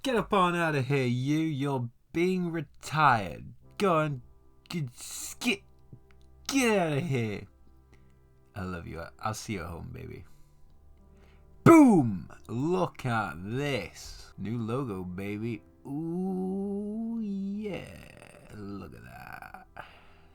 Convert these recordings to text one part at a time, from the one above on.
Get up on out of here, you. You're being retired. Go on. Get out of here. I love you. I'll see you at home, baby. Boom! Look at this. New logo, baby. Ooh, yeah. Look at that.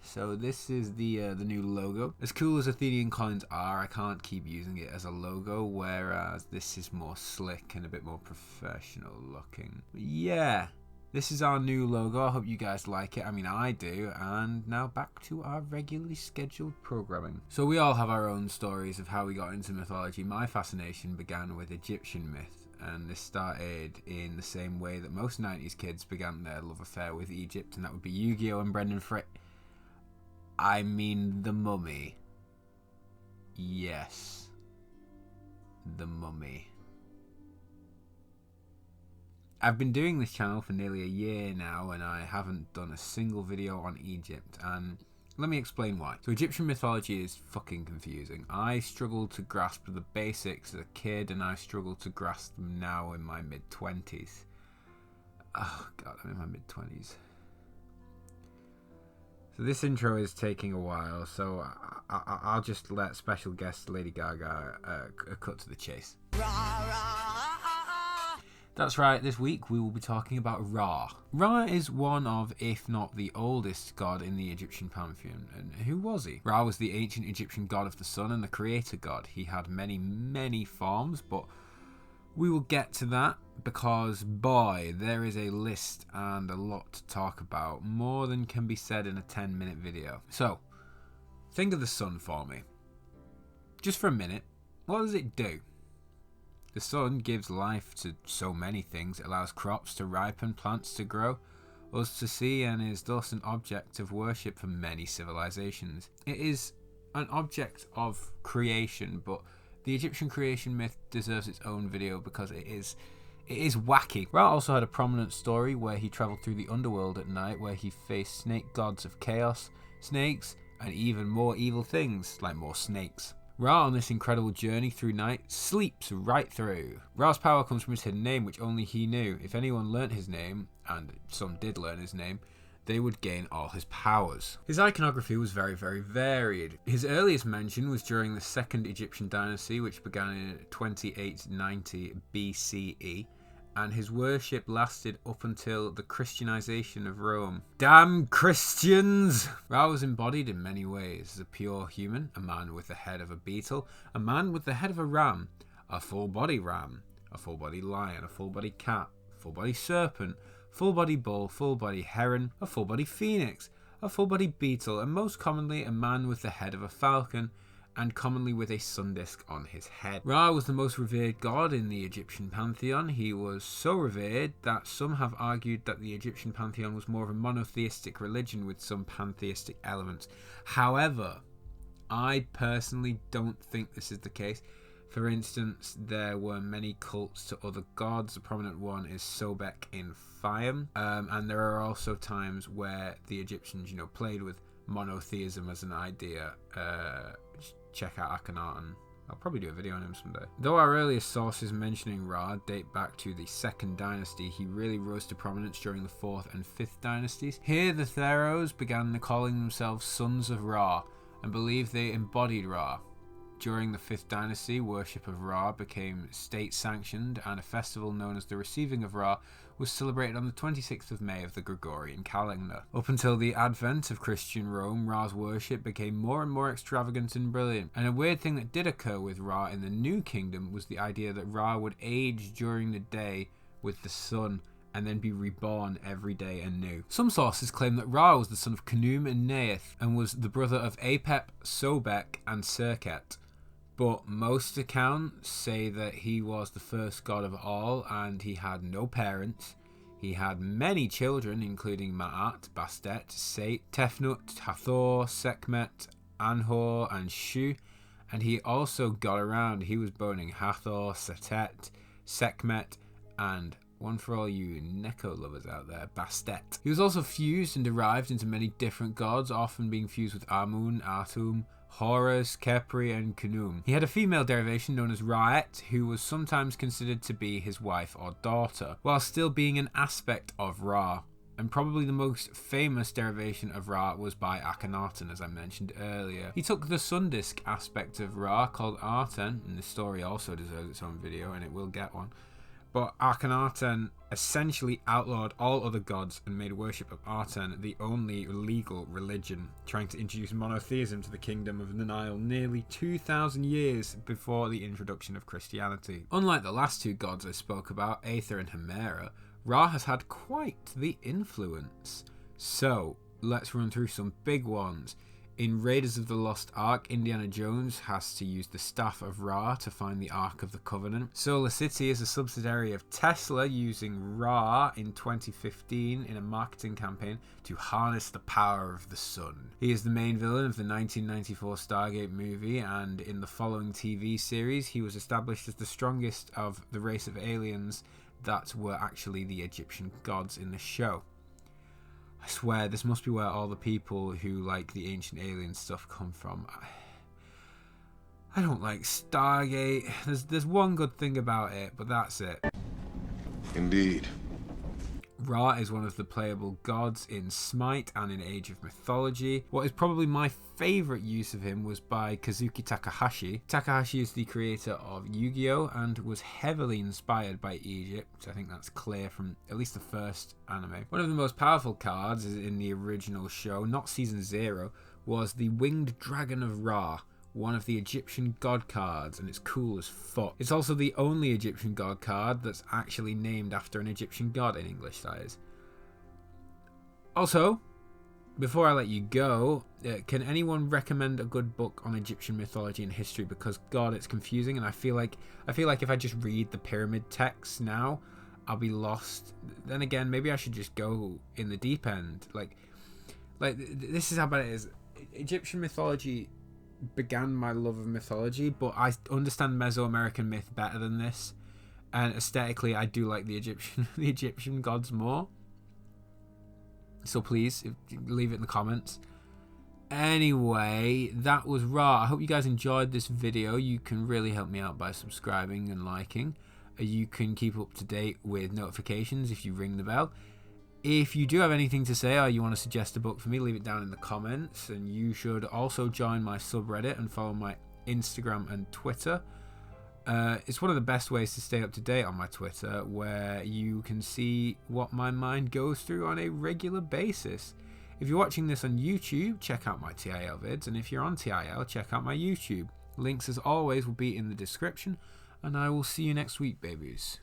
So this is the new logo. As cool as Athenian coins are, I can't keep using it as a logo, whereas this is more slick and a bit more professional looking. But yeah, this is our new logo. I hope you guys like it. I mean, I do. And now back to our regularly scheduled programming. So we all have our own stories of how we got into mythology. My fascination began with Egyptian myth, and this started in the same way that most 90s kids began their love affair with Egypt, and that would be Yu-Gi-Oh! And Brendan Fraser. I mean, the Mummy. Yes. The Mummy. I've been doing this channel for nearly a year now, and I haven't done a single video on Egypt, and let me explain why. So Egyptian mythology is fucking confusing. I struggled to grasp the basics as a kid, and I struggle to grasp them now in my mid-20s. Oh god, I'm in my mid-20s. So this intro is taking a while, so I'll just let special guest Lady Gaga cut to the chase. That's right, this week we will be talking about Ra. Ra is one of, if not the oldest god in the Egyptian pantheon. And who was he? Ra was the ancient Egyptian god of the sun and the creator god. He had many, many forms, but we will get to that because, boy, there is a list and a lot to talk about. More than can be said in a 10-minute video. So, think of the sun for me. Just for a minute, what does it do? The sun gives life to so many things. It allows crops to ripen, plants to grow, us to see, and is thus an object of worship for many civilizations. It is an object of creation, but the Egyptian creation myth deserves its own video because it is wacky. Ra also had a prominent story where he travelled through the underworld at night, where he faced snake gods of chaos, snakes, and even more evil things, like more snakes. Ra, on this incredible journey through night, sleeps right through. Ra's power comes from his hidden name, which only he knew. If anyone learnt his name, and some did learn his name, they would gain all his powers. His iconography was very, very varied. His earliest mention was during the Second Egyptian Dynasty, which began in 2890 BCE, and his worship lasted up until the Christianization of Rome. Damn Christians! Ra was embodied in many ways as a pure human, a man with the head of a beetle, a man with the head of a ram, a full-body ram, a full-body lion, a full-body cat, full-body serpent, full-body bull, full-body heron, a full-body phoenix, a full-body beetle, and most commonly a man with the head of a falcon, and commonly with a sun disk on his head. Ra was the most revered god in the Egyptian pantheon. He was so revered that some have argued that the Egyptian pantheon was more of a monotheistic religion with some pantheistic elements. However, I personally don't think this is the case. For instance, there were many cults to other gods. A prominent one is Sobek in Fayum, and there are also times where the Egyptians, played with monotheism as an idea. Check out Akhenaten. I'll probably do a video on him someday. Though our earliest sources mentioning Ra date back to the Second Dynasty, he really rose to prominence during the Fourth and Fifth Dynasties. Here the pharaohs began calling themselves sons of Ra and believed they embodied Ra. During the Fifth Dynasty, worship of Ra became state-sanctioned, and a festival known as the Receiving of Ra was celebrated on the 26th of May of the Gregorian calendar. Up until the advent of Christian Rome, Ra's worship became more and more extravagant and brilliant. And a weird thing that did occur with Ra in the New Kingdom was the idea that Ra would age during the day with the sun and then be reborn every day anew. Some sources claim that Ra was the son of Khnum and Neith and was the brother of Apep, Sobek, and Serket. But most accounts say that he was the first god of all and he had no parents. He had many children, including Ma'at, Bastet, Seit, Tefnut, Hathor, Sekhmet, Anhor, and Shu. And he also got around. He was boning Hathor, Setet, Sekhmet, and One for all you Neko lovers out there, Bastet. He was also fused and derived into many different gods, often being fused with Amun, Atum, Horus, Khepri, and Khnum. He had a female derivation known as Ra'et, who was sometimes considered to be his wife or daughter, while still being an aspect of Ra. And probably the most famous derivation of Ra was by Akhenaten, as I mentioned earlier. He took the sun disk aspect of Ra, called Aten, and the story also deserves its own video, and it will get one. But Akhenaten essentially outlawed all other gods and made worship of Aten the only legal religion, trying to introduce monotheism to the kingdom of the Nile nearly 2,000 years before the introduction of Christianity. Unlike the last two gods I spoke about, Aether and Hemera, Ra has had quite the influence. So, let's run through some big ones. In Raiders of the Lost Ark, Indiana Jones has to use the Staff of Ra to find the Ark of the Covenant. Solar City is a subsidiary of Tesla, using Ra in 2015 in a marketing campaign to harness the power of the sun. He is the main villain of the 1994 Stargate movie, and in the following TV series, he was established as the strongest of the race of aliens that were actually the Egyptian gods in the show. I swear, this must be where all the people who like the ancient alien stuff come from. I don't like Stargate. There's one good thing about it, but that's it. Indeed. Ra is one of the playable gods in Smite and in Age of Mythology. What is probably my favourite use of him was by Kazuki Takahashi. Takahashi is the creator of Yu-Gi-Oh! And was heavily inspired by Egypt. I think that's clear from at least the first anime. One of the most powerful cards in the original show, not Season 0, was the Winged Dragon of Ra, one of the Egyptian god cards, and it's cool as fuck. It's also the only Egyptian god card that's actually named after an Egyptian god in English, that is. Also, before I let you go, can anyone recommend a good book on Egyptian mythology and history? Because God, it's confusing, and I feel like if I just read the pyramid texts now, I'll be lost. Then again, maybe I should just go in the deep end. Like this is how bad it is. Egyptian mythology began my love of mythology, but I understand Mesoamerican myth better than this, and aesthetically I do like the Egyptian gods more. So please leave it in the comments. Anyway, that was Ra. I hope you guys enjoyed this video. You can really help me out by subscribing and liking. You can keep up to date with notifications if you ring the bell. If you do have anything to say or you want to suggest a book for me, leave it down in the comments. And you should also join my subreddit and follow my Instagram and Twitter. It's one of the best ways to stay up to date on my Twitter, where you can see what my mind goes through on a regular basis. If you're watching this on YouTube, check out my TIL vids. And if you're on TIL, check out my YouTube. Links, as always, will be in the description. And I will see you next week, babies.